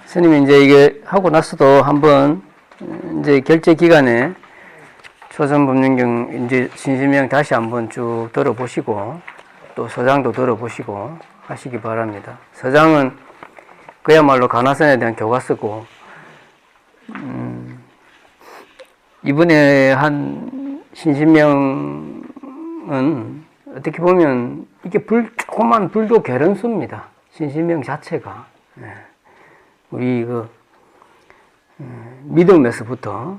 스님이 이제 이게 하고 나서도 한번 이제 결제 기간에 초전법륜경 이제 신심명 다시 한번 쭉 들어보시고 또 서장도 들어보시고 하시기 바랍니다. 서장은 그야말로 가나선에 대한 교과서고 이번에 한 신심명은 어떻게 보면 이게 조그만 불교 개런수입니다. 신심명 자체가. 우리 믿음에서부터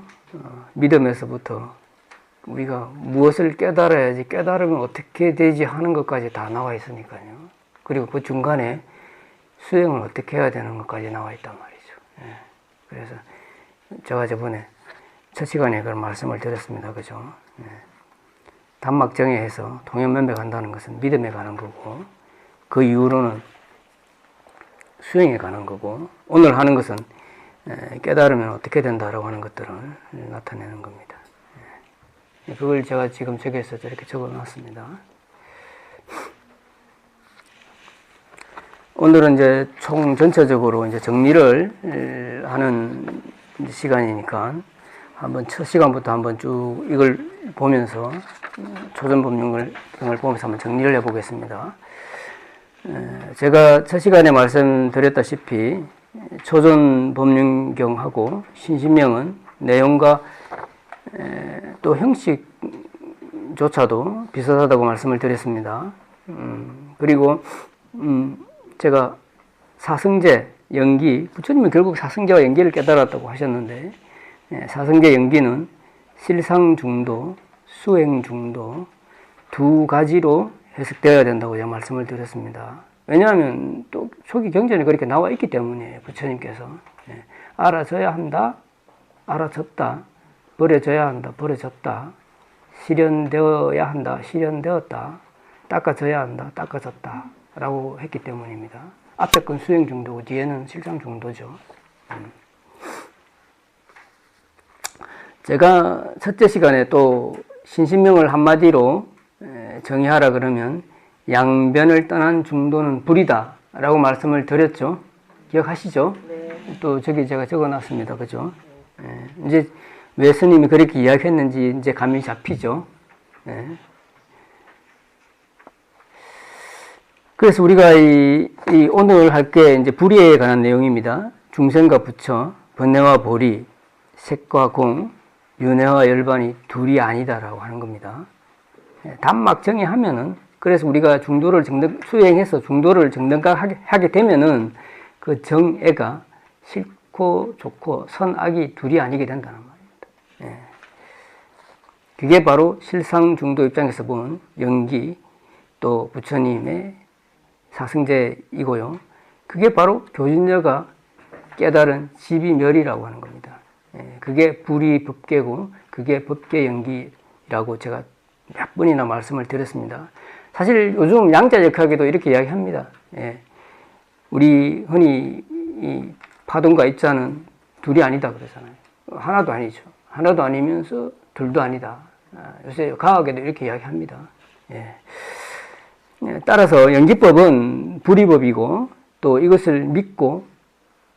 우리가 무엇을 깨달아야지, 깨달으면 어떻게 되지 하는 것까지 다 나와 있으니까요. 그리고 그 중간에 수행을 어떻게 해야 되는 것까지 나와 있단 말이죠. 그래서 제가 저번에 첫 시간에 그런 말씀을 드렸습니다. 그죠? 단막정해해서 통연면백한다는 것은 믿음에 가는 거고, 그 이후로는 수행에 가는 거고, 오늘 하는 것은 깨달으면 어떻게 된다라고 하는 것들을 나타내는 겁니다. 그걸 제가 지금 저기에서 저렇게 적어 놨습니다. 오늘은 이제 총 전체적으로 이제 정리를 하는 시간이니까 한번 첫 시간부터 한번 쭉 이걸 보면서 초전법륜을 보면서 한번 정리를 해보겠습니다. 제가 첫 시간에 말씀드렸다시피 초전법륜경하고 신심명은 내용과 또 형식조차도 비슷하다고 말씀을 드렸습니다. 그리고 제가 사성제, 연기, 부처님은 결국 사성제와 연기를 깨달았다고 하셨는데 사성제 연기는 실상중도, 수행중도 두 가지로 해석되어야 된다고 제가 말씀을 드렸습니다. 왜냐하면 또 초기 경전에 그렇게 나와 있기 때문이에요. 부처님께서 알아져야 한다, 알아졌다, 버려져야 한다, 버려졌다, 실현되어야 한다, 실현되었다, 닦아져야 한다, 닦아졌다 라고 했기 때문입니다. 앞에 건 수행중도고 뒤에는 실상중도죠. 제가 첫째 시간에 또 신심명을 한마디로 정의하라 그러면 양변을 떠난 중도는 불이다 라고 말씀을 드렸죠. 기억하시죠? 네. 또 저기 제가 적어놨습니다. 그죠? 이제 왜 스님이 그렇게 이야기했는지 이제 감이 잡히죠. 그래서 우리가 오늘 할 게 이제 불의에 관한 내용입니다. 중생과 부처, 번뇌와 보리, 색과 공, 윤회와 열반이 둘이 아니다라고 하는 겁니다. 단막 정의하면은, 그래서 우리가 중도를 수행해서 중도를 정등하게 되면은 그 정애가 싫고 좋고 선악이 둘이 아니게 된다는 말입니다. 그게 바로 실상중도 입장에서 본 연기, 또 부처님의 사성제이고요. 그게 바로 교진녀가 깨달은 지비멸이라고 하는 겁니다. 그게 불이 법계고 그게 법계 연기라고 제가 몇 번이나 말씀을 드렸습니다. 사실 요즘 양자역학에도 이렇게 이야기합니다. 우리 흔히 이 파동과 입자는 둘이 아니다 그러잖아요. 하나도 아니죠. 하나도 아니면서 둘도 아니다. 요새 과학에도 이렇게 이야기합니다. 따라서 연기법은 불이법이고 또 이것을 믿고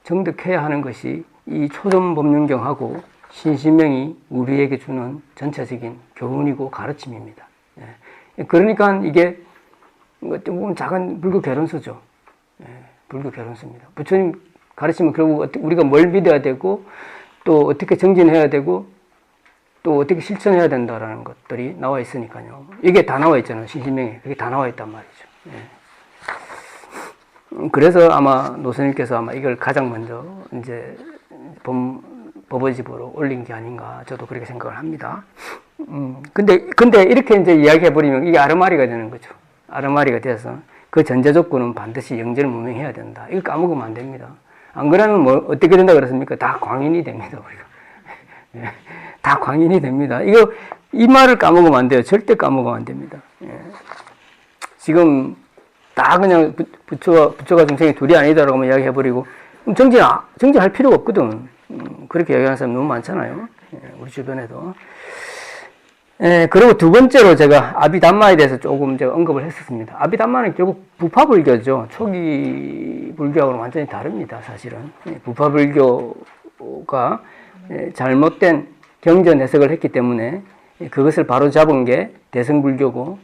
정득해야 하는 것이 이 초전법륜경하고 신심명이 우리에게 주는 전체적인 교훈이고 가르침입니다. 그러니까 이게 조금 작은 불교 개론서죠. 불교 개론서입니다. 부처님 가르치면 결국 우리가 뭘 믿어야 되고 또 어떻게 정진해야 되고 또 어떻게 실천해야 된다라는 것들이 나와 있으니까요. 이게 다 나와 있잖아요. 신심명에. 그게 다 나와 있단 말이죠. 그래서 아마 노선님께서 아마 이걸 가장 먼저 이제 법어집으로 올린 게 아닌가 저도 그렇게 생각을 합니다. 근데 이렇게 이제 이야기해버리면 이게 아르마리가 되는 거죠. 아르마리가 돼서 그 전제 조건은 반드시 영절무명해야 된다. 이걸 까먹으면 안 됩니다. 안 그러면 뭐 어떻게 된다 그랬습니까? 다 광인이 됩니다. 우리가. 다 광인이 됩니다. 이 말을 까먹으면 안 돼요. 절대 까먹으면 안 됩니다. 지금 다 그냥 부처가 중생이 둘이 아니다라고 이야기해버리고 정진할 필요가 없거든. 그렇게 이야기하는 사람 너무 많잖아요. 우리 주변에도. 그리고 두 번째로 제가 아비담마에 대해서 조금 제가 언급을 했었습니다. 아비담마는 결국 부파불교죠. 초기 불교하고는 완전히 다릅니다, 사실은. 부파불교가 잘못된 경전 해석을 했기 때문에 그것을 바로 잡은 게 대승불교고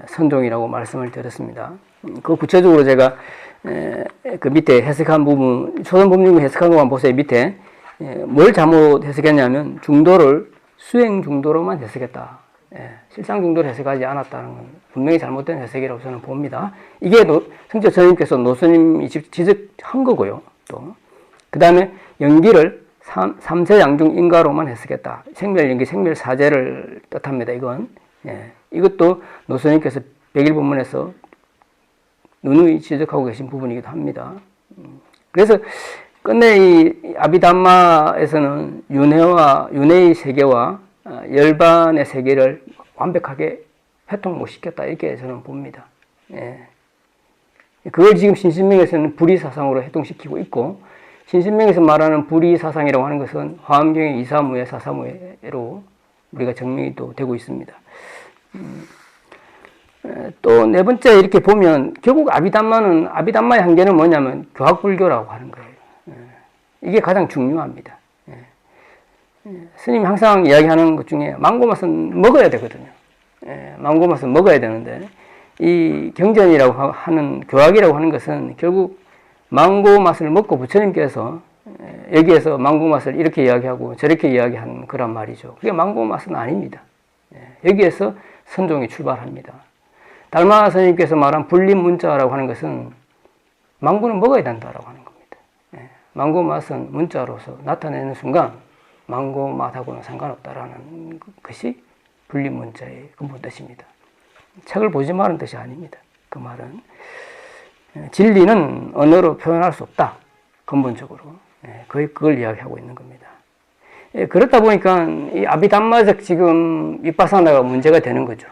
선종이라고 말씀을 드렸습니다. 그 구체적으로 제가 그 밑에 해석한 부분, 초선법륜 해석한 것만 보세요. 밑에 뭘 잘못 해석했냐면 중도를 수행 중도로만 해석했다. 실상 중도를 해석하지 않았다는 건 분명히 잘못된 해석이라고 저는 봅니다. 이게 성철 스님께서 노스님이 지적한 거고요. 또 그 다음에 연기를 삼세양중 인가로만 해석했다. 생멸연기, 생멸사제를 뜻합니다. 이건 이것도 노스님께서 백일본문에서 누누이 지적하고 계신 부분이기도 합니다. 그래서 끝내 이 아비담마에서는 윤회의 세계와 열반의 세계를 완벽하게 회통 못 시켰다, 이렇게 저는 봅니다. 그걸 지금 신신명에서는 불의사상으로 회통시키고 있고, 신신명에서 말하는 불의사상이라고 하는 것은 화엄경의 이사무예, 사사무예로 우리가 증명이 또 되고 있습니다. 또 네 번째 이렇게 보면 결국 아비담마의 한계는 뭐냐면 교학불교라고 하는 거예요. 이게 가장 중요합니다. 스님이 항상 이야기하는 것 중에 망고맛은 먹어야 되거든요. 망고맛은 먹어야 되는데 이 경전이라고 하는 교학이라고 하는 것은 결국 망고맛을 먹고 부처님께서 여기에서 망고맛을 이렇게 이야기하고 저렇게 이야기하는 거란 말이죠. 그게 망고맛은 아닙니다. 여기에서 선종이 출발합니다. 달마 스님께서 말한 불립문자라고 하는 것은 망고는 먹어야 된다라고 하는 겁니다. 망고 맛은 문자로서 나타내는 순간 망고 맛하고는 상관없다라는 것이 불립문자의 근본 뜻입니다. 책을 보지 말은 뜻이 아닙니다. 그 말은 진리는 언어로 표현할 수 없다. 근본적으로 거의 그걸 이야기하고 있는 겁니다. 그렇다 보니까 이 아비담마적 지금 윗바사나가 문제가 되는 거죠.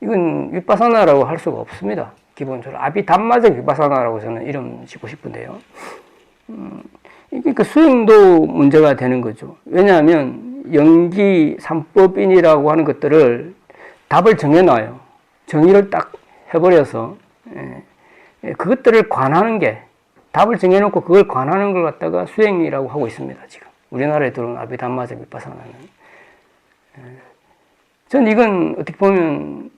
이건 윗바사나라고 할 수가 없습니다. 기본적으로 아비담마적 윗바사나라고 저는 이름 짓고 싶은데요. 이게 그 수행도 문제가 되는 거죠. 왜냐하면 연기, 삼법인이라고 하는 것들을 답을 정해놔요. 정의를 딱 해버려서 그것들을 관하는 게, 답을 정해놓고 그걸 관하는 걸 갖다가 수행이라고 하고 있습니다. 지금 우리나라에 들어온 아비담마적 윗바사나는. 전 이건 어떻게 보면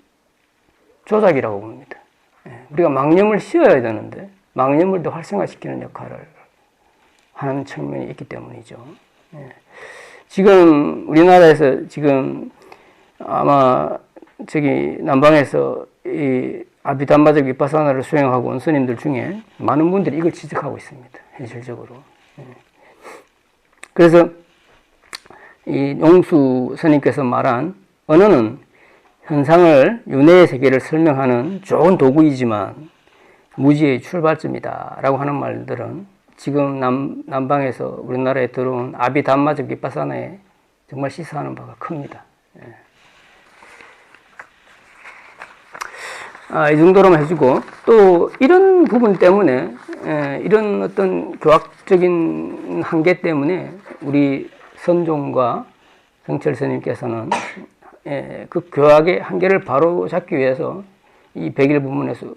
조작이라고 봅니다. 우리가 망념을 씌워야 되는데 망념을 더 활성화시키는 역할을 하는 측면이 있기 때문이죠. 지금 우리나라에서 지금 아마 저기 남방에서 이 아비담마적 윗바사나를 수행하고 온 스님들 중에 많은 분들이 이걸 지적하고 있습니다. 현실적으로. 그래서 이 용수 스님께서 말한 언어는 현상을 윤회의 세계를 설명하는 좋은 도구이지만 무지의 출발점이다 라고 하는 말들은 지금 남방에서 우리나라에 들어온 아비담마적 윗바사나에 정말 시사하는 바가 큽니다. 이 정도로만 해주고, 또 이런 부분 때문에 이런 어떤 교학적인 한계 때문에 우리 선종과 성철 스님께서는 그 교학의 한계를 바로 잡기 위해서 이 백일 부문에서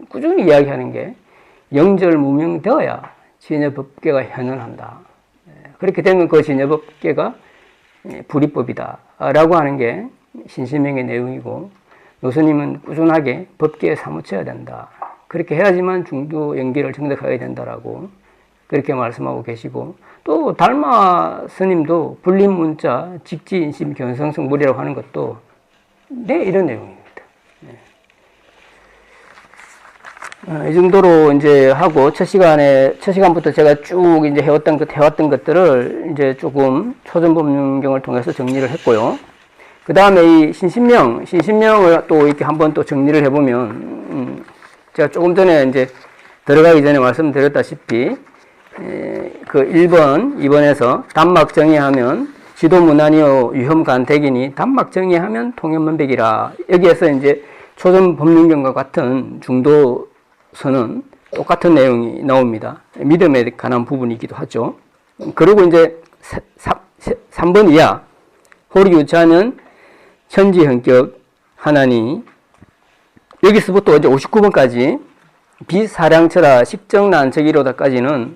꾸준히 이야기하는 게 영절무명되어야 진여법계가 현현한다. 그렇게 되면 그 진여법계가 불이법이다 라고 하는 게 신신명의 내용이고, 노스님은 꾸준하게 법계에 사무쳐야 된다. 그렇게 해야지만 중도 연기를 정득하게 된다라고 그렇게 말씀하고 계시고, 또 달마 스님도 불립문자, 직지인심, 견성성불이라고 하는 것도 이런 내용입니다. 이 정도로 이제 하고 첫 시간부터 제가 쭉 이제 해왔던 것들을 이제 조금 초전법륜경을 통해서 정리를 했고요. 그 다음에 이 신신명을 또 이렇게 한번 또 정리를 해보면, 제가 조금 전에 이제 들어가기 전에 말씀드렸다시피, 그 1번, 2번에서 단막 정의하면 지도문안이요 유혐간택이니 단막 정의하면 통현문백이라. 여기에서 이제 초전법륜경과 같은 중도서는 똑같은 내용이 나옵니다. 믿음에 관한 부분이기도 하죠. 그리고 이제 3번 이하, 홀이 유치하면 천지형격 하나니. 여기서부터 이제 59번까지 비사량처라 식정난척이로다까지는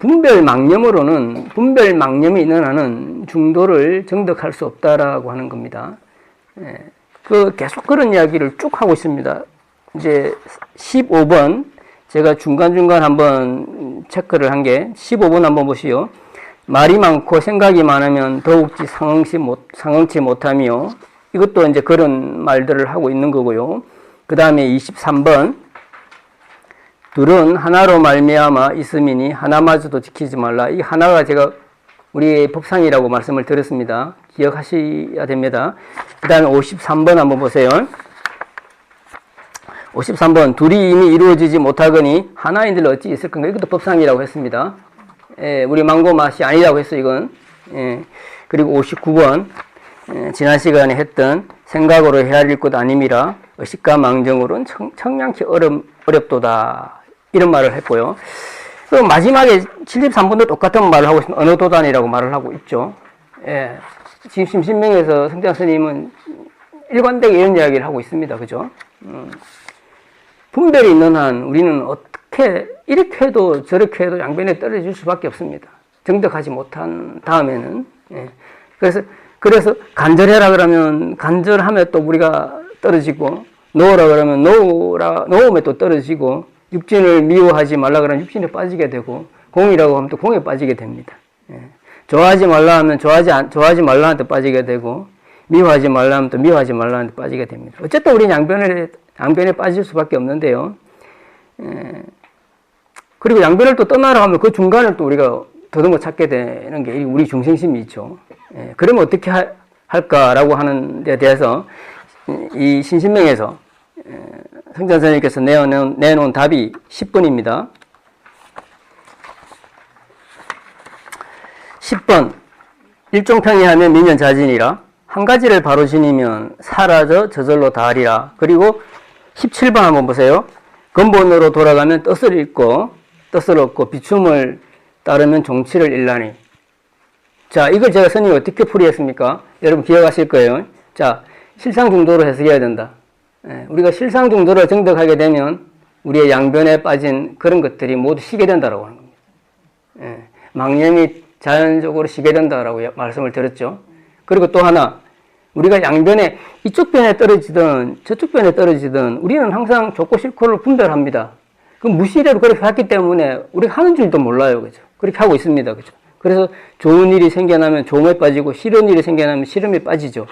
분별 망념이 있는 한은 중도를 정득할 수 없다라고 하는 겁니다. 계속 그런 이야기를 쭉 하고 있습니다. 이제 15번 제가 중간중간 한번 체크를 한 게 15번 한번 보시오. 말이 많고 생각이 많으면 더욱지 상응치 못하며, 이것도 이제 그런 말들을 하고 있는 거고요. 그 다음에 23번 둘은 하나로 말미암아 있음이니 하나마저도 지키지 말라. 이 하나가 제가 우리의 법상이라고 말씀을 드렸습니다. 기억하셔야 됩니다. 그 다음에 53번 한번 보세요. 53번 둘이 이미 이루어지지 못하거니 하나인들 어찌 있을 건가. 이것도 법상이라고 했습니다. 우리 망고 맛이 아니라고 했어 이건. 그리고 59번 지난 시간에 했던 생각으로 헤아릴 것 아님이라 의식과 망정으로는 청량히 어렵도다, 이런 말을 했고요. 그리고 마지막에 73번도 똑같은 말을 하고 있습니다. 언어도단이라고 말을 하고 있죠. 지금 심신명에서 성장 스님은 일관되게 이런 이야기를 하고 있습니다. 그죠? 분별이 있는 한 우리는 어떻게 이렇게 해도 저렇게 해도 양변에 떨어질 수밖에 없습니다. 정득하지 못한 다음에는. 그래서 간절해라 그러면 간절하면 또 우리가 떨어지고, 놓으라 그러면 놓으면 또 떨어지고, 육진을 미워하지 말라 그러면 육진에 빠지게 되고, 공이라고 하면 또 공에 빠지게 됩니다. 좋아하지 말라 하면 좋아하지 말라한테 빠지게 되고, 미워하지 말라 하면 또 미워하지 말라한테 빠지게 됩니다. 어쨌든 우리는 양변에 빠질 수밖에 없는데요. 그리고 양변을 또 떠나라 하면 그 중간을 또 우리가 더듬어 찾게 되는 게 우리 중생심이 있죠. 그러면 어떻게 할까라고 하는 데 대해서 이 신신명에서 성장 선생님께서 내놓은 답이 10번입니다. 10번 일종평이하면 미면자진이라 한 가지를 바로 지니면 사라져 저절로 다하리라. 그리고 17번 한번 보세요. 근본으로 돌아가면 뜻을 얻고 비춤을 따르면 종치를 잃라니. 자, 이걸 제가 스님이 어떻게 풀이했습니까? 여러분 기억하실 거예요. 자, 실상중도로 해석해야 된다. 우리가 실상중도를 정득하게 되면 우리의 양변에 빠진 그런 것들이 모두 쉬게 된다라고 하는 겁니다. 망념이 자연적으로 쉬게 된다라고 말씀을 드렸죠. 그리고 또 하나, 우리가 양변에 이쪽 변에 떨어지든 저쪽 변에 떨어지든 우리는 항상 좋고 싫고를 분별합니다. 그 무시대로 그렇게 했기 때문에 우리가 하는 줄도 몰라요. 그죠? 그렇게 하고 있습니다. 그죠? 그래서 좋은 일이 생겨나면 좋음에 빠지고 싫은 일이 생겨나면 싫음에 빠지죠.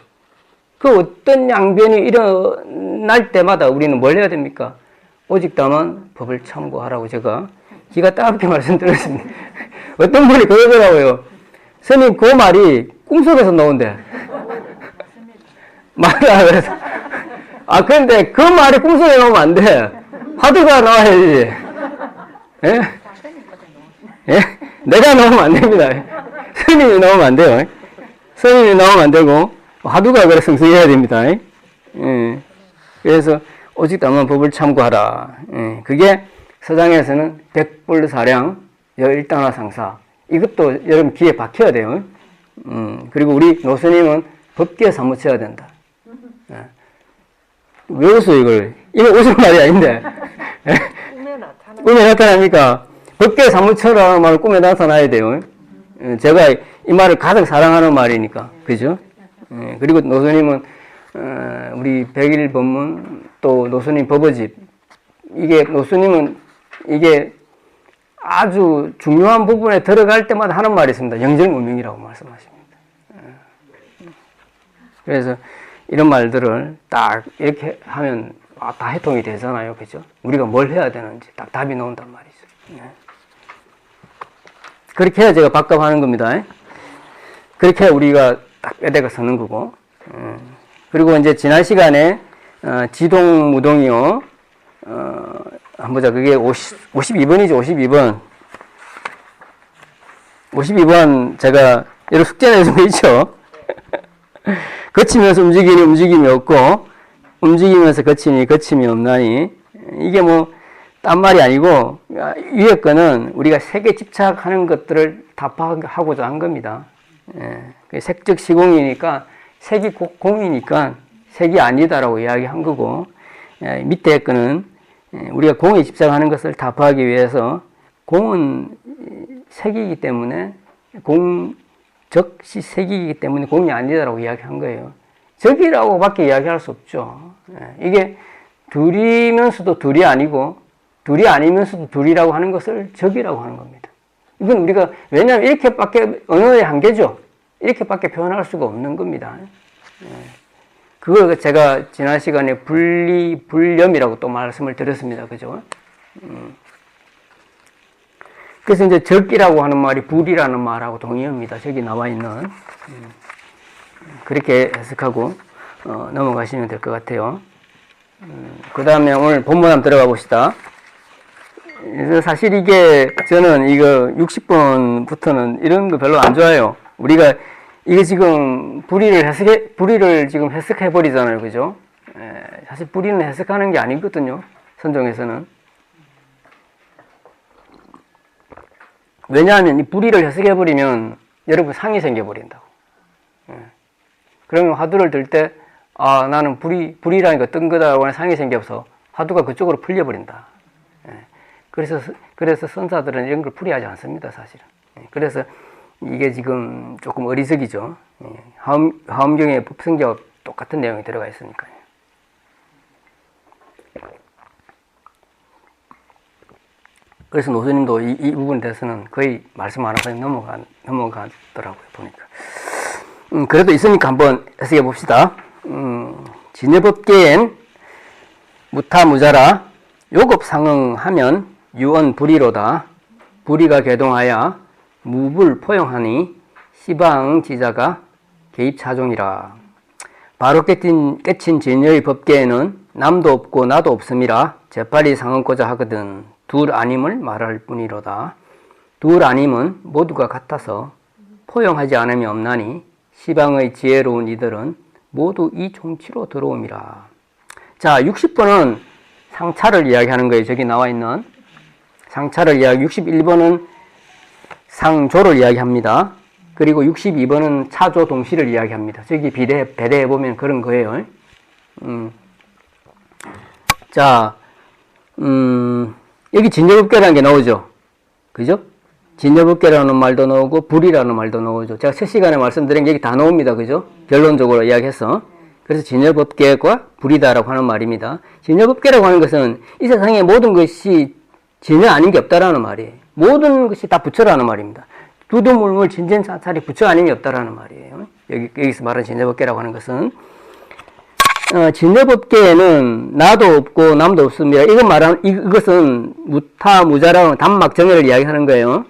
그 어떤 양변이 일어날 때마다 우리는 뭘 해야 됩니까? 오직 다만 법을 참고하라고 제가 기가 따갑게 말씀드렸습니다. 어떤 분이 그러더라고요. 스님 그 말이 꿈속에서 나온대. 말을 그래서 근데 그 말이 꿈속에 나오면 안 돼. 화두가 나와야지. 예? 예? 내가 나오면 안 됩니다. 스님이 나오면 안 돼요. 스님이 나오면 안 되고 화두가 그래 성성해야 됩니다. 예. 그래서 오직 다만 법을 참고하라. 예. 그게 서장에서는 백불사량 여일단화상사. 이것도 여러분 귀에 박혀야 돼요. 그리고 우리 노스님은 법계에 사무쳐야 된다. 예. 왜 웃어 이걸? 이거 웃을 말이 아닌데. 꿈에 나타납니까? 법계에 사무쳐라 말 꿈에 나타나야 돼요. 제가 이 말을 가장 사랑하는 말이니까. 그죠? 그리고 노스님은 우리 백일 법문 또 노스님 법어집, 이게 노스님은 이게 아주 중요한 부분에 들어갈 때마다 하는 말이 있습니다. 영정무명이라고 말씀하십니다. 그래서 이런 말들을 딱 이렇게 하면 다 해통이 되잖아요. 그죠? 우리가 뭘 해야 되는지 딱 답이 나온단 말이죠. 그렇게 해야 제가 박감하는 겁니다. 그렇게 해야 우리가 딱 뼈대가 서는 거고. 그리고 이제 지난 시간에 지동 무동이요. 한번 보자. 그게 52번이죠. 52번. 52번 제가 여러 숙제 내준 거 있죠. 거치면서 움직이니 움직임이 없고 움직이면서 거치니 거침이 없나니. 이게 뭐 딴 말이 아니고 위에 거는 우리가 세계 집착하는 것들을 다 파악하고자 한 겁니다. 색적 시공이니까 색이 공이니까 색이 아니다라고 이야기한 거고, 밑에 거는 우리가 공에 집착하는 것을 답하기 위해서 공은 색이기 때문에 적시 색이기 때문에 공이 아니다라고 이야기한 거예요. 적이라고 밖에 이야기할 수 없죠. 이게 둘이면서도 둘이 아니고 둘이 아니면서도 둘이라고 하는 것을 적이라고 하는 겁니다. 이건 우리가 왜냐하면 이렇게밖에 언어의 한계죠. 이렇게밖에 표현할 수가 없는 겁니다. 그걸 제가 지난 시간에 불념이라고 또 말씀을 드렸습니다. 그죠? 그래서 이제 적이라고 하는 말이 불이라는 말하고 동의합니다. 저기 나와 있는. 그렇게 해석하고 넘어가시면 될 것 같아요. 그 다음에 오늘 본문 한번 들어가 봅시다. 그래서 사실 이게 저는 이거 60번부터는 이런 거 별로 안 좋아해요. 우리가 이게 지금 불의를 지금 해석해 버리잖아요. 그죠? 사실 불의는 해석하는 게 아니거든요. 선종에서는. 왜냐하면 이 불의를 해석해 버리면 여러분 상이 생겨 버린다고. 그러면 화두를 들 때 나는 불이라니까 뜬 거다라고 하는 상이 생겨서 화두가 그쪽으로 풀려 버린다. 그래서 선사들은 이런 걸 풀이하지 않습니다, 사실은. 그래서 이게 지금 조금 어리석이죠. 하엄경의 법성계와 똑같은 내용이 들어가 있으니까요. 그래서 노선님도 이 부분에 대해서는 거의 말씀 안 하고 넘어가더라고요, 보니까. 그래도 있으니까 한번 해석해 봅시다. 진여법계엔 무타무자라 요겁상응하면 유언불의로다. 불의가 개동하여 무불 포용하니 시방지자가 개입차종이라. 바로 깨친 진여의 법계에는 남도 없고 나도 없음이라 재빨리 상응고자 하거든 둘 아님을 말할 뿐이로다. 둘 아님은 모두가 같아서 포용하지 않음이 없나니 시방의 지혜로운 이들은 모두 이 종치로 들어옴이라. 자, 60번은 상차를 이야기하는 거예요. 저기 나와 있는 상차를 이야기. 61번은 상조를 이야기합니다. 그리고 62번은 차조 동시를 이야기합니다. 저기 배대해 보면 그런 거예요. 자, 여기 진여법계라는 게 나오죠. 그죠? 진여법계라는 말도 나오고 불이라는 말도 나오죠. 제가 첫 시간에 말씀드린 게 여기 다 나옵니다. 그죠? 결론적으로 이야기해서. 그래서 진여법계과 불이다라고 하는 말입니다. 진여법계라고 하는 것은 이 세상의 모든 것이 진여 아닌 게 없다라는 말이에요. 모든 것이 다 부처라는 말입니다. 두두물물 진진사찰이 부처 아님이 없다라는 말이에요. 여기서 말하는 진여법계라고 하는 것은 진여법계에는 나도 없고 남도 없습니다. 이것은 무타무자라는 단막정해를 이야기하는 거예요.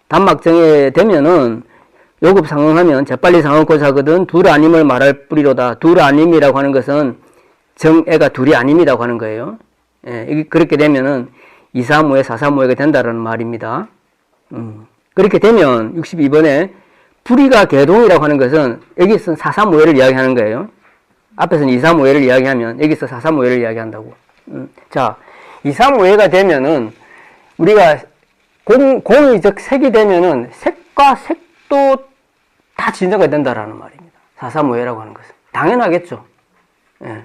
단막정해 되면은 요급 상응하면 재빨리 상응고자 하거든 둘 아님을 말할 뿌리로다. 둘 아님이라고 하는 것은 정애가 둘이 아님이라고 하는 거예요. 그렇게 되면은 235회 435회가 된다라는 말입니다. 그렇게 되면 62번에 불의가 개동이라고 하는 것은 여기서는 435회를 이야기하는 거예요. 앞에서는 235회를 이야기하면 여기서 435회를 이야기한다고. 자, 235회가 되면은 우리가 공이 즉 색이 되면은 색과 색도 다 진여가 된다라는 말입니다. 435회라고 하는 것은. 당연하겠죠. 예.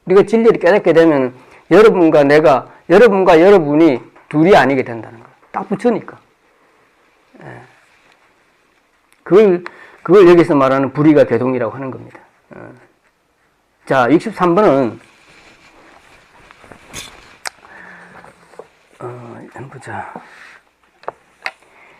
우리가 진리를 깨닫게 되면 여러분과 여러분이 둘이 아니게 된다는 거예요. 딱 붙으니까. 예. 그걸 여기서 말하는 불의가 개동이라고 하는 겁니다. 자, 63번은 보자.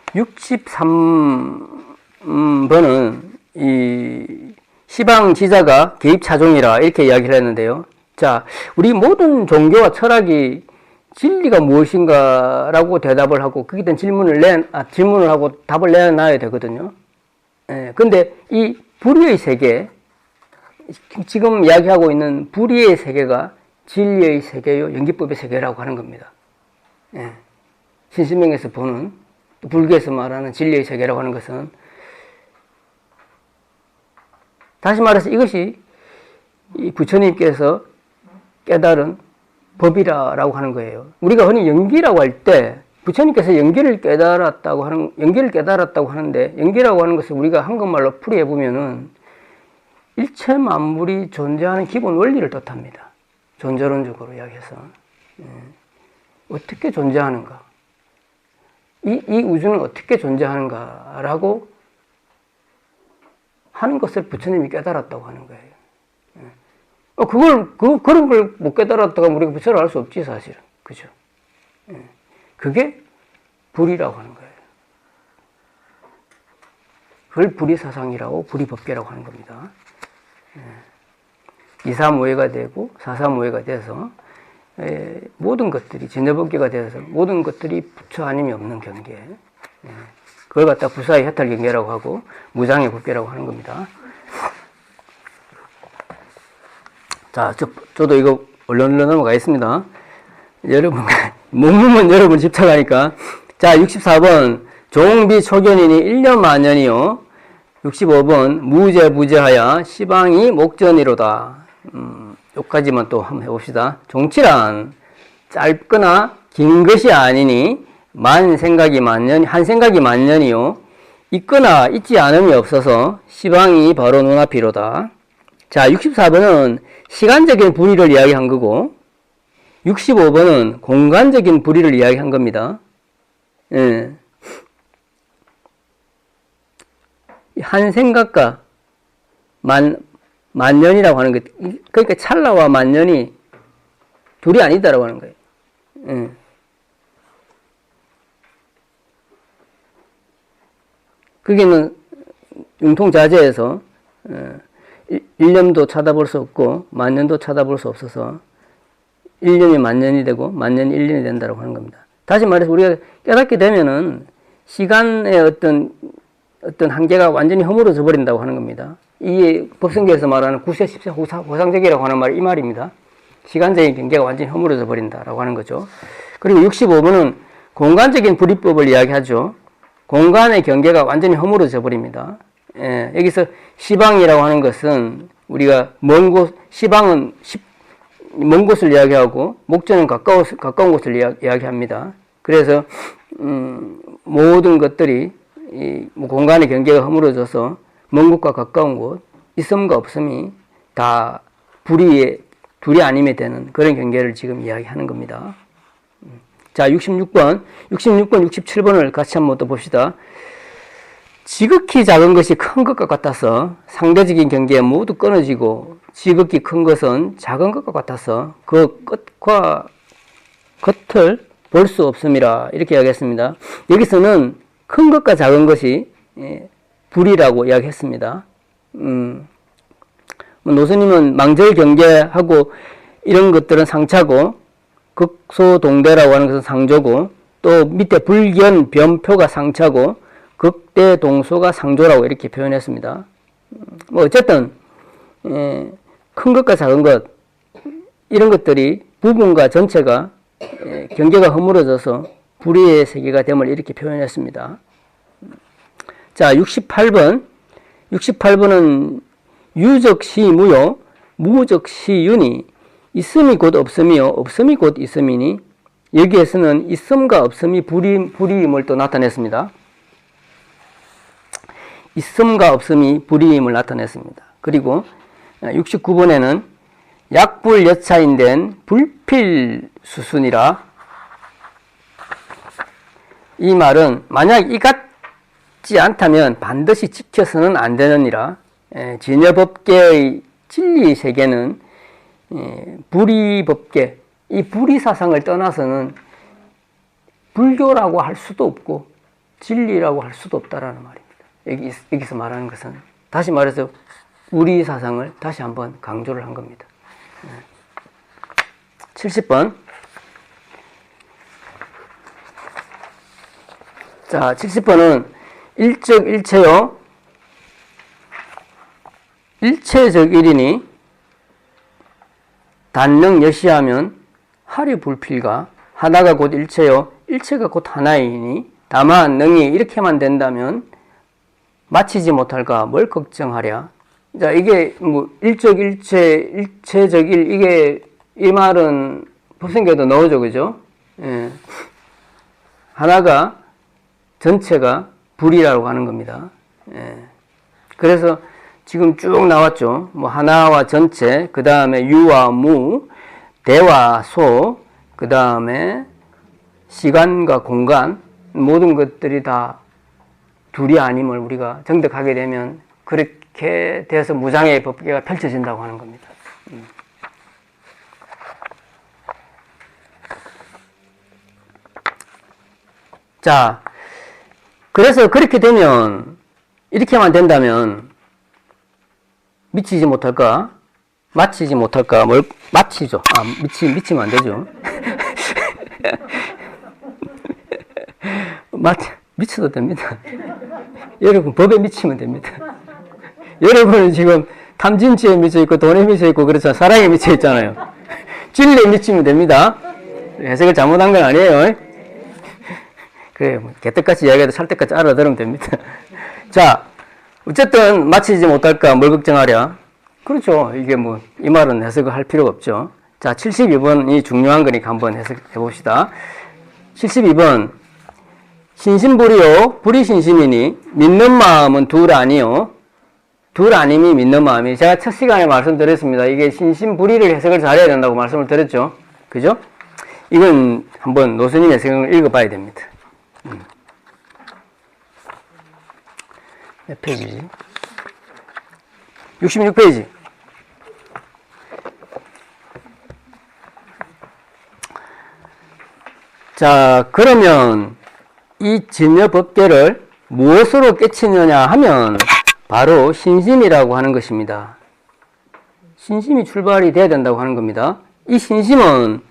63번은 이 시방지자가 개입차종이라 이렇게 이야기를 했는데요. 자, 우리 모든 종교와 철학이 진리가 무엇인가라고 대답을 하고 거기에 대한 질문을 하고 답을 내놔야 되거든요. 근데 이 불의의 세계, 지금 이야기하고 있는 불의의 세계가 진리의 세계요, 연기법의 세계라고 하는 겁니다. 신신명에서 보는, 불교에서 말하는 진리의 세계라고 하는 것은, 다시 말해서 이것이 이 부처님께서 깨달은 법이라고 하는 거예요. 우리가 흔히 연기라고 할 때 부처님께서 연기를 깨달았다고 하는데, 연기라고 하는 것을 우리가 한국말로 풀이해 보면은 일체 만물이 존재하는 기본 원리를 뜻합니다. 존재론적으로 이야기해서. 어떻게 존재하는가? 이 우주는 어떻게 존재하는가라고 하는 것을 부처님이 깨달았다고 하는 거예요. 그런 걸 못 깨달았다가 우리가 부처를 알 수 없지, 사실은. 그죠? 그게 불이라고 하는 거예요. 그걸 불이사상이라고, 불이법계라고 하는 겁니다. 이사무예가 되고, 사사무예가 돼서, 모든 것들이, 진여법계가 되어서, 모든 것들이 부처 아님이 없는 경계. 그걸 갖다 부사의 해탈 경계라고 하고, 무장의 법계라고 하는 겁니다. 자, 저도 이거 얼른 넘어가겠습니다. 여러분, 목문은 여러분 집착하니까. 자, 64번. 종비 초견이니 1년 만년이요. 65번. 무제부제하야 시방이 목전이로다. 여기까지만 또 한번 해봅시다. 종치란 짧거나 긴 것이 아니니 한 생각이 만년이요. 있거나 있지 않음이 없어서 시방이 바로 눈앞이로다. 자, 64번은 시간적인 불의를 이야기한 거고, 65번은 공간적인 불의를 이야기한 겁니다. 예. 한 생각과 만년이라고 하는 것, 그러니까 찰나와 만년이 둘이 아니다라고 하는 거예요. 예. 거기는 융통자재에서 1년도 쳐다볼 수 없고 만년도 쳐다볼 수 없어서 1년이 만년이 되고 만년이 1년이 된다고 하는 겁니다. 다시 말해서 우리가 깨닫게 되면은 시간의 어떤 한계가 완전히 허물어져 버린다고 하는 겁니다. 이게 법성계에서 말하는 9세, 10세 호상적이라고 하는 말이 이 말입니다. 시간적인 경계가 완전히 허물어져 버린다라고 하는 거죠. 그리고 65번은 공간적인 불이법을 이야기하죠. 공간의 경계가 완전히 허물어져 버립니다. 예, 여기서 시방이라고 하는 것은 우리가 시방은 먼 곳을 이야기하고 목전은 가까운 곳을 이야기합니다. 그래서 모든 것들이 공간의 경계가 허물어져서 먼 곳과 가까운 곳, 있음과 없음이 다 둘이 아님에 되는 그런 경계를 지금 이야기하는 겁니다. 자, 66번, 67번을 같이 한번 또 봅시다. 지극히 작은 것이 큰 것과 같아서 상대적인 경계에 모두 끊어지고 지극히 큰 것은 작은 것과 같아서 그 끝과 겉을 볼 수 없음이라 이렇게 이야기했습니다. 여기서는 큰 것과 작은 것이 불이라고 이야기했습니다. 노스님은 망절 경계하고 이런 것들은 상차고 극소동대라고 하는 것은 상조고 또 밑에 불견 변표가 상차고 극대동소가 상조라고 이렇게 표현했습니다. 뭐 어쨌든 큰 것과 작은 것 이런 것들이 부분과 전체가 경계가 허물어져서 불의의 세계가 됨을 이렇게 표현했습니다. 자, 68번은 유적시 무요 무적시 윤이 있음이 곧 없음이요 없음이 곧 있음이니 여기에서는 있음과 없음이 불의임을 또 나타냈습니다. 있음과 없음이 불의임을 나타냈습니다. 그리고 69번에는 약불여차인된 불필수순이라 이 말은 만약 이 같지 않다면 반드시 지켜서는 안 되느니라. 진여법계의 진리 세계는 불의법계, 이 불의사상을 떠나서는 불교라고 할 수도 없고 진리라고 할 수도 없다라는 말입니다. 여기서 말하는 것은 다시 말해서 불의사상을 다시 한번 강조를 한 겁니다. 70번. 자, 70번은 일적 일체요. 일체적 일이니 단능 여시하면 하리 불필가 하나가 곧 일체요. 일체가 곧 하나이니 다만 능이 이렇게만 된다면 마치지 못할까 뭘 걱정하랴. 자, 이게 뭐 일적 일체, 일체적 일 이게 이 말은 법성계에도 나오죠, 그죠? 예. 하나가 전체가 불이라고 하는 겁니다. 예. 그래서 지금 쭉 나왔죠. 뭐 하나와 전체, 그 다음에 유와 무, 대와 소, 그 다음에 시간과 공간, 모든 것들이 다 둘이 아님을 우리가 정득하게 되면 그렇게 돼서 무장의 법계가 펼쳐진다고 하는 겁니다. 자, 그래서 그렇게 되면, 이렇게만 된다면, 미치지 못할까? 마치지 못할까? 마치죠. 미치면 안 되죠. 미쳐도 됩니다. 여러분, 법에 미치면 됩니다. 여러분은 지금 탐진치에 미쳐 있고, 돈에 미쳐 있고, 그렇잖아요. 사랑에 미쳐 있잖아요. 진리에 미치면 됩니다. 해석을 잘못한 건 아니에요. 그래, 뭐, 개떡같이 이야기해도 찰떡같이 알아들으면 됩니다. 자, 어쨌든, 마치지 못할까, 뭘 걱정하랴? 그렇죠. 이게 뭐, 이 말은 해석을 할 필요가 없죠. 자, 72번이 중요한 거니까 한번 해석해 봅시다. 72번. 신심불이요, 불이신심이니, 믿는 마음은 둘 아니요. 둘 아님이 믿는 마음이. 제가 첫 시간에 말씀드렸습니다. 이게 신심불이를 해석을 잘해야 된다고 말씀을 드렸죠. 그죠? 이건 한번 노스님 해석을 읽어봐야 됩니다. 몇 페이지지? 66페이지. 자, 그러면 이 진여법계를 무엇으로 깨치느냐 하면 바로 신심이라고 하는 것입니다. 신심이 출발이 돼야 된다고 하는 겁니다. 이 신심은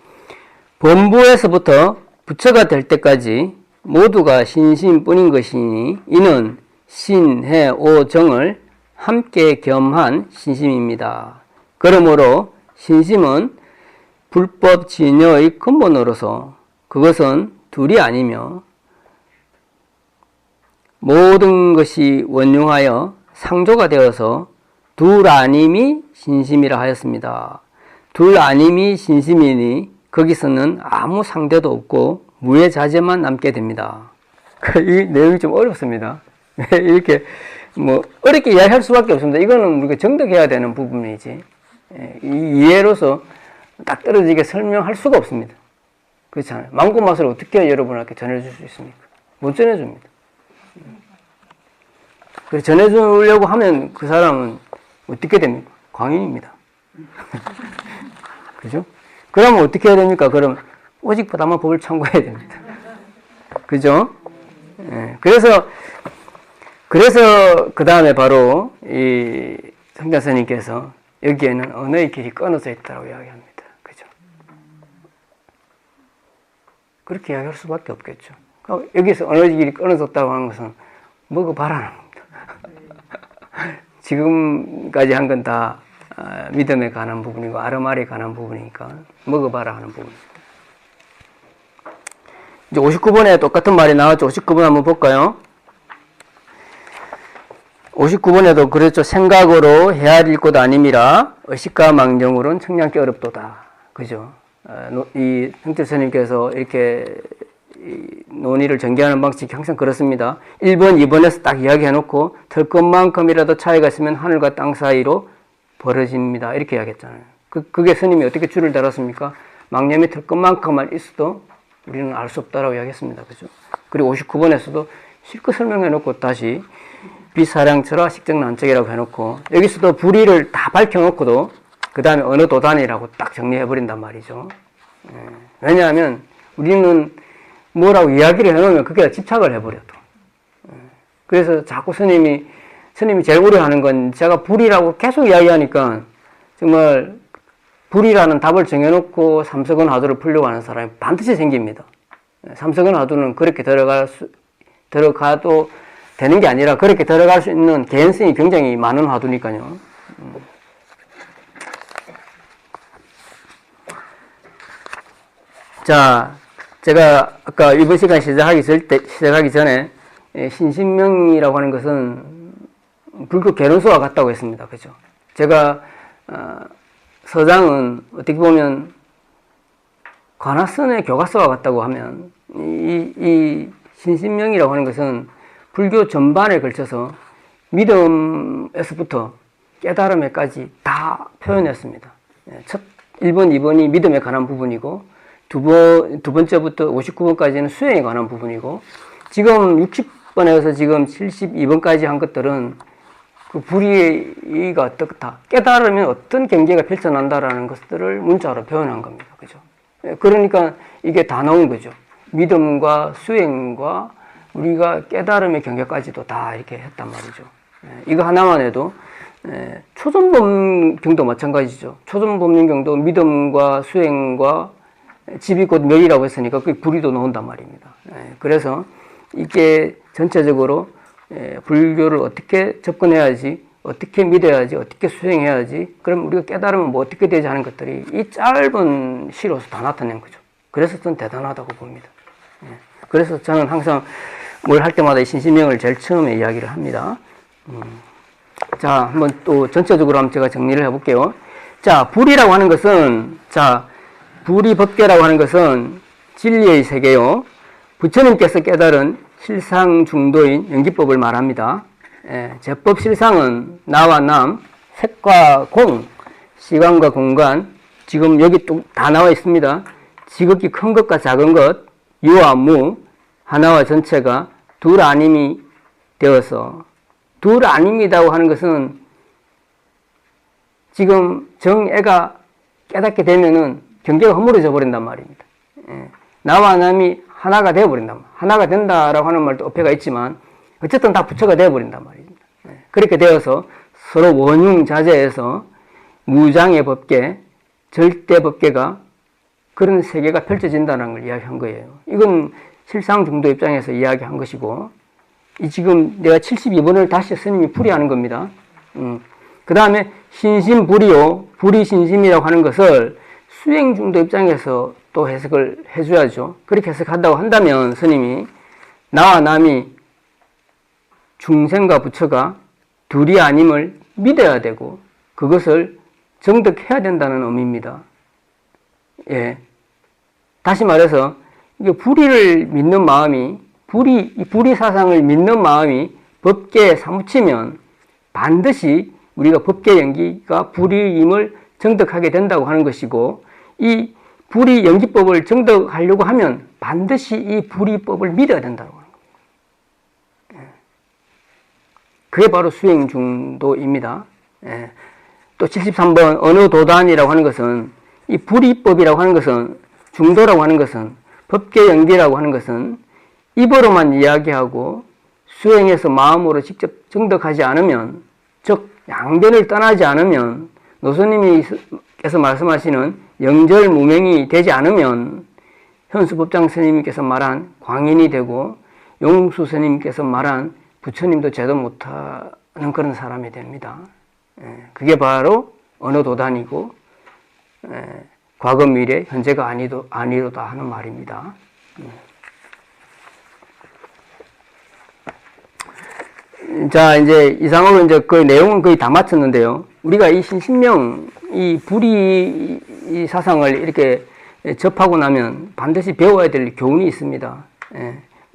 범부에서부터 부처가 될 때까지 모두가 신심뿐인 것이니 이는 신, 해, 오, 정을 함께 겸한 신심입니다. 그러므로 신심은 불법 진여의 근본으로서 그것은 둘이 아니며 모든 것이 원융하여 상조가 되어서 둘 아님이 신심이라 하였습니다. 둘 아님이 신심이니 거기서는 아무 상대도 없고 무해자재만 남게 됩니다. 이 내용이 좀 어렵습니다. 이렇게 뭐 어렵게 이야기할 수밖에 없습니다. 이거는 우리가 정득해야 되는 부분이지 이 이해로서 딱 떨어지게 설명할 수가 없습니다. 그렇잖아요. 망고 맛을 어떻게 여러분한테 전해줄 수 있습니까? 못 전해줍니다. 그래서 전해주려고 하면 그 사람은 어떻게 됩니까? 광인입니다. 그죠? 그러면 어떻게 해야 됩니까? 그럼 오직보다만 법을 참고해야 됩니다. 그죠? 예. 그래서 그 다음에 바로 이 성자스님께서 여기에는 언어의 길이 끊어져 있다고 이야기합니다. 그죠? 그렇게 이야기할 수밖에 없겠죠. 여기서 언어의 길이 끊어졌다고 하는 것은 먹어봐라는 겁니다. 지금까지 한 건 다 믿음에 관한 부분이고 아르말에 관한 부분이니까 먹어봐라 하는 부분입니다. 이제 59번에 똑같은 말이 나왔죠. 59번 한번 볼까요? 59번에도 그랬죠. 생각으로 헤아릴 것 아님이라 의식과 망정으로는 청량케 어렵도다. 그죠? 이 성철스님께서 이렇게 논의를 전개하는 방식이 항상 그렇습니다. 1번, 2번에서 딱 이야기해놓고 들 것만큼이라도 차이가 있으면 하늘과 땅 사이로 벌어집니다. 이렇게 이야기했잖아요. 그게 스님이 어떻게 줄을 달았습니까? 망념이 들 것만큼만 있어도 우리는 알 수 없다라고 이야기했습니다. 그죠? 그리고 59번에서도 실컷 설명해놓고 다시 비사량철화 식정난척이라고 해놓고 여기서도 불의를 다 밝혀놓고도 그 다음에 어느 도단이라고 딱 정리해버린단 말이죠. 왜냐하면 우리는 뭐라고 이야기를 해놓으면 그게 집착을 해버려 또. 그래서 자꾸 스님이 제일 우려하는 건 제가 불이라고 계속 이야기하니까 정말 불이라는 답을 정해놓고 삼석은 화두를 풀려고 하는 사람이 반드시 생깁니다. 삼석은 화두는 그렇게 들어가도 되는 게 아니라 그렇게 들어갈 수 있는 개연성이 굉장히 많은 화두니까요. 자, 제가 아까 이번 시간 시작하기 전에 신신명이라고 하는 것은 불교 개론서와 같다고 했습니다. 그죠? 제가 서장은 어떻게 보면 관화선의 교과서와 같다고 하면 이 신신명이라고 하는 것은 불교 전반에 걸쳐서 믿음에서부터 깨달음에까지 다 표현했습니다. 첫 1번, 2번이 믿음에 관한 부분이고 두 번째부터 59번까지는 수행에 관한 부분이고 지금 60번에서 지금 72번까지 한 것들은 그 불의가 어떻다, 깨달으면 어떤 경계가 펼쳐난다라는 것들을 문자로 표현한 겁니다. 그죠? 그러니까 이게 다 나온 거죠. 믿음과 수행과 우리가 깨달음의 경계까지도 다 이렇게 했단 말이죠. 이거 하나만 해도 초전법경도 마찬가지죠. 초전법경도 믿음과 수행과 집이 곧 멸이라고 했으니까 그 불의도 나온단 말입니다. 그래서 이게 전체적으로 불교를 어떻게 접근해야지, 어떻게 믿어야지, 어떻게 수행해야지, 그럼 우리가 깨달으면 뭐 어떻게 되지 하는 것들이 이 짧은 시로서 다 나타낸 거죠. 그래서 저는 대단하다고 봅니다. 그래서 저는 항상 뭘 할 때마다 이 신신명을 제일 처음에 이야기를 합니다. 자, 한번 또 전체적으로 한번 제가 정리를 해볼게요. 자, 불이라고 하는 것은, 불이 법계라고 하는 것은 진리의 세계요. 부처님께서 깨달은 실상중도인 연기법을 말합니다. 제법 실상은 나와 남, 색과 공, 시간과 공간, 지금 여기 또 다 나와 있습니다. 지극히 큰 것과 작은 것, 유와 무, 하나와 전체가 둘 아님이 되어서, 둘 아님이라고 하는 것은 지금 정애가 깨닫게 되면은 경계가 허물어져 버린단 말입니다. 나와 남이 하나가 되어버린단 말이에요. 하나가 된다라고 하는 말도 어폐가 있지만 어쨌든 다 부처가 되어버린단 말입니다. 그렇게 되어서 서로 원흉자재에서 무장의 법계, 절대 법계가 그런 세계가 펼쳐진다는 걸 이야기한 거예요. 이건 실상중도 입장에서 이야기한 것이고, 이 지금 내가 72번을 다시 스님이 풀이하는 겁니다. 그 다음에 신심불이요, 불이신심이라고 하는 것을 수행중도 입장에서 또 해석을 해줘야죠. 그렇게 해석한다고 한다면 스님이 나와 남이 중생과 부처가 둘이 아님을 믿어야 되고 그것을 정득해야 된다는 의미입니다. 예. 다시 말해서 이게 불의를 믿는 마음이 이 불의 사상을 믿는 마음이 법계에 사무치면 반드시 우리가 법계 연기가 불의임을 정득하게 된다고 하는 것이고, 이 불의 연기법을 정득하려고 하면 반드시 이 불의법을 믿어야 된다고 하는 겁니다. 그게 바로 수행중도입니다. 또 73번 언어도단이라고 하는 것은, 이 불의법이라고 하는 것은, 중도라고 하는 것은, 법계 연기라고 하는 것은 입으로만 이야기하고 수행해서 마음으로 직접 정득하지 않으면, 즉 양변을 떠나지 않으면, 노선님께서 말씀하시는 영절무명이 되지 않으면 현수법장 스님께서 말한 광인이 되고 용수 스님께서 말한 부처님도 제도 못하는 그런 사람이 됩니다. 그게 바로 언어도단이고 과거 미래 현재가 아니로다 하는 말입니다. 자, 이제 이상으로 이제 그 내용은 거의 다 마쳤는데요. 우리가 이 신신명, 이 불의 이 사상을 이렇게 접하고 나면 반드시 배워야 될 교훈이 있습니다.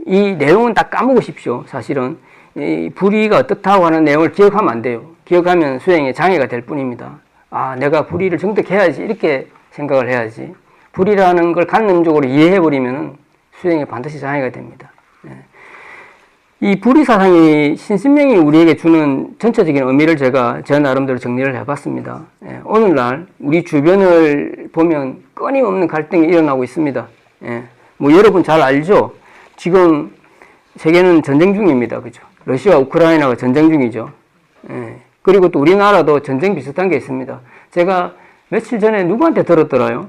이 내용은 다 까먹으십시오. 사실은 이 불의가 어떻다고 하는 내용을 기억하면 안 돼요. 기억하면 수행에 장애가 될 뿐입니다. 아, 내가 불의를 정득해야지 이렇게 생각을 해야지. 불의라는 걸 관념적으로 이해해버리면 수행에 반드시 장애가 됩니다. 이 불의 사상이 신신명이 우리에게 주는 전체적인 의미를 제가 제 나름대로 정리를 해봤습니다. 오늘날 우리 주변을 보면 끊임없는 갈등이 일어나고 있습니다. 뭐 여러분 잘 알죠? 지금 세계는 전쟁 중입니다. 그죠? 러시아와 우크라이나가 전쟁 중이죠. 그리고 또 우리나라도 전쟁 비슷한 게 있습니다. 제가 며칠 전에 누구한테 들었더라요?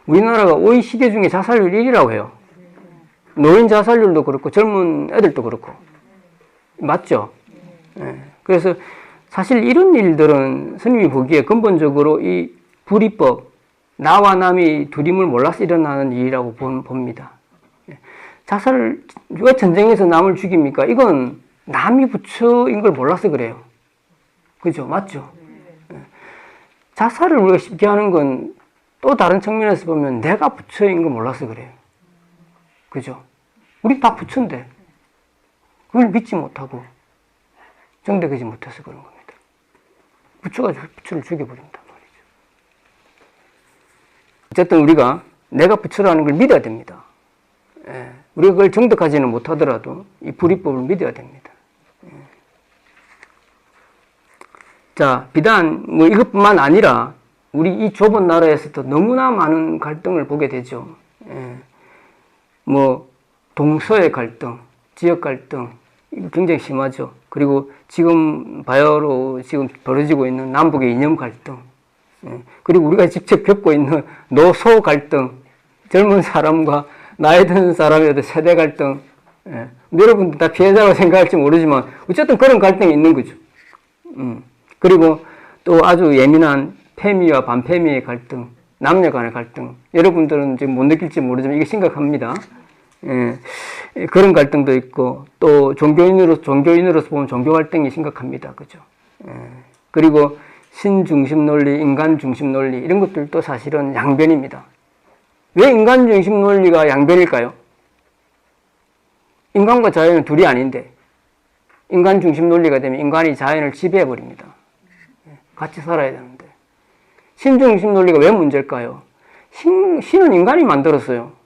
우리나라가 OECD 중에 자살률 1위라고 해요. 노인 자살률도 그렇고 젊은 애들도 그렇고. 맞죠? 그래서 사실 이런 일들은 스님이 보기에 근본적으로 이 불의법, 나와 남이 둘임을 몰라서 일어나는 일이라고 봅니다. 자살을, 왜 전쟁에서 남을 죽입니까? 이건 남이 부처인 걸 몰라서 그래요. 그죠? 맞죠? 자살을 우리가 쉽게 하는 건 또 다른 측면에서 보면 내가 부처인 걸 몰라서 그래요. 그죠? 우리 다 부처인데 그걸 믿지 못하고 정득하지 못해서 그런 겁니다. 부처가 부처를 죽여버린단 말이죠. 어쨌든 우리가 내가 부처라는 걸 믿어야 됩니다. 예. 우리가 그걸 정득하지는 못하더라도 이 불이법을 믿어야 됩니다. 예. 자, 비단 뭐 이것뿐만 아니라 우리 이 좁은 나라에서도 너무나 많은 갈등을 보게 되죠. 예. 뭐 동서의 갈등, 지역 갈등 이거 굉장히 심하죠. 그리고 지금 바야흐로 지금 벌어지고 있는 남북의 이념 갈등, 예. 그리고 우리가 직접 겪고 있는 노소 갈등, 젊은 사람과 나이 든 사람의 어떤 세대 갈등, 예. 여러분들 다 피해자라고 생각할지 모르지만 어쨌든 그런 갈등이 있는 거죠. 그리고 또 아주 예민한 패미와 반패미의 갈등, 남녀 간의 갈등. 여러분들은 지금 못 느낄지 모르지만 이게 심각합니다. 예, 그런 갈등도 있고, 또 종교인으로서 보면 종교 갈등이 심각합니다. 그죠? 예, 그리고 신중심 논리, 인간 중심 논리, 이런 것들도 사실은 양변입니다. 왜 인간 중심 논리가 양변일까요? 인간과 자연은 둘이 아닌데, 인간 중심 논리가 되면 인간이 자연을 지배해버립니다. 같이 살아야 되는데. 신 중심 논리가 왜 문제일까요? 신은 인간이 만들었어요.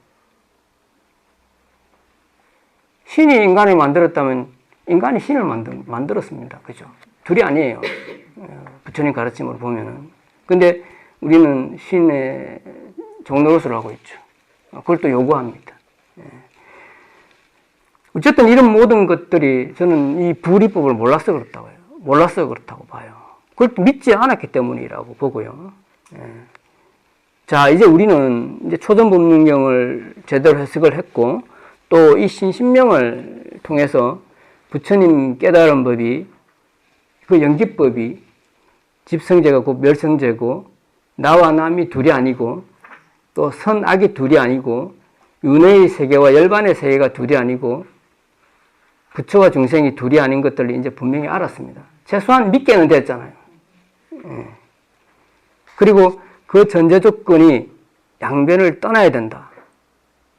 신이 인간을 만들었다면 인간이 신을 만들었습니다. 그죠? 둘이 아니에요. 부처님 가르침으로 보면은. 근데 우리는 신의 종노릇을 하고 있죠. 그걸 또 요구합니다. 어쨌든 이런 모든 것들이 저는 이 불이법을 몰라서 그렇다고 해요. 몰라서 그렇다고 봐요. 그걸 또 믿지 않았기 때문이라고 보고요. 자, 이제 우리는 이제 초전법륜경을 제대로 해석을 했고, 또 이 신신명을 통해서 부처님 깨달은 법이, 그 연기법이 집성제가 곧 멸성제고, 나와 남이 둘이 아니고, 또 선악이 둘이 아니고, 윤회의 세계와 열반의 세계가 둘이 아니고, 부처와 중생이 둘이 아닌 것들을 이제 분명히 알았습니다. 최소한 믿게는 됐잖아요. 그리고 그 전제 조건이 양변을 떠나야 된다.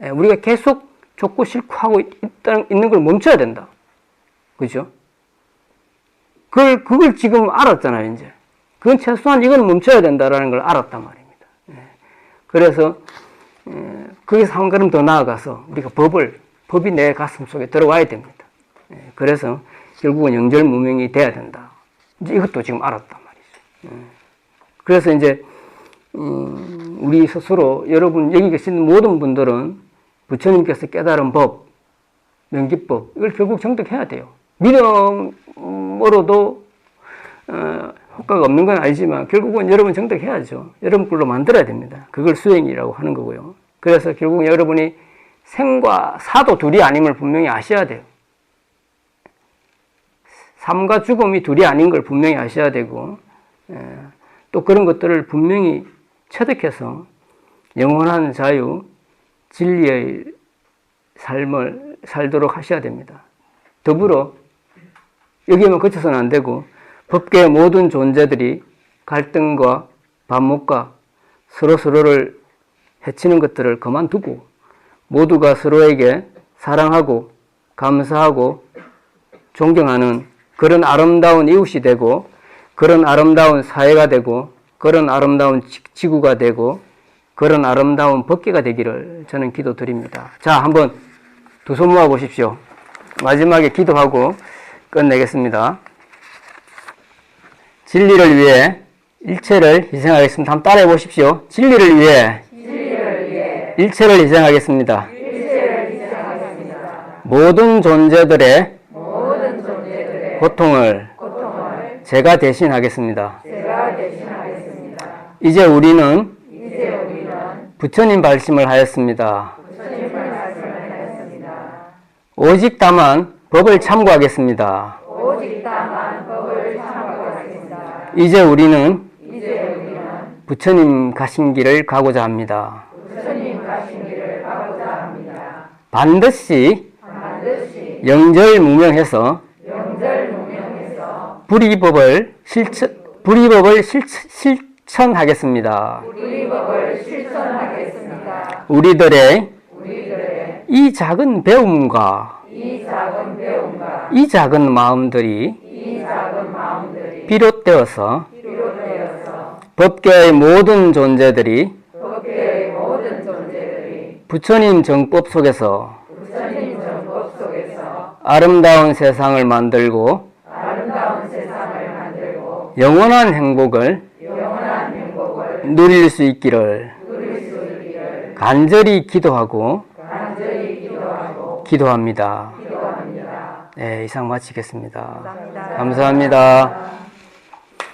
우리가 계속 좁고 싫고 하고 있는 걸 멈춰야 된다. 그죠? 그걸 지금 알았잖아요, 이제. 그건 최소한 이건 멈춰야 된다라는 걸 알았단 말입니다. 그래서, 거기서 한 걸음 더 나아가서 우리가 법이 내 가슴 속에 들어와야 됩니다. 그래서 결국은 영절무명이 돼야 된다. 이제 이것도 지금 알았단 말이죠. 그래서 이제, 우리 스스로, 여러분, 여기 계신 모든 분들은 부처님께서 깨달은 법, 명기법, 이걸 결국 정득해야 돼요. 믿음으로도, 효과가 없는 건 아니지만, 결국은 여러분 정득해야죠. 여러분 걸로 만들어야 됩니다. 그걸 수행이라고 하는 거고요. 그래서 결국 여러분이 생과 사도 둘이 아님을 분명히 아셔야 돼요. 삶과 죽음이 둘이 아닌 걸 분명히 아셔야 되고, 또 그런 것들을 분명히 체득해서 영원한 자유, 진리의 삶을 살도록 하셔야 됩니다. 더불어 여기에만 그쳐서는 안 되고 법계의 모든 존재들이 갈등과 반목과 서로를 해치는 것들을 그만두고 모두가 서로에게 사랑하고 감사하고 존경하는 그런 아름다운 이웃이 되고 그런 아름다운 사회가 되고 그런 아름다운 지구가 되고 그런 아름다운 법계가 되기를 저는 기도드립니다. 자, 한번 두 손 모아 보십시오. 마지막에 기도하고 끝내겠습니다. 진리를 위해 일체를 희생하겠습니다. 한번 따라해 보십시오. 진리를 위해 일체를 희생하겠습니다. 모든 존재들의 고통을 제가 대신하겠습니다. 이제 우리는 부처님 발심을 하였습니다. 오직 다만 법을 참고하겠습니다. 이제 우리는 부처님 가신 길을 가고자 합니다. 반드시 영절무명해서 불이법을 실천하겠습니다. 우리들의 이 작은 배움과 이 작은 마음들이 비롯되어서 법계의 모든 존재들이 부처님 정법 속에서 아름다운 세상을 만들고 영원한 행복을 누릴 수 있기를 간절히 기도하고 기도합니다. 네, 이상 마치겠습니다. 감사합니다.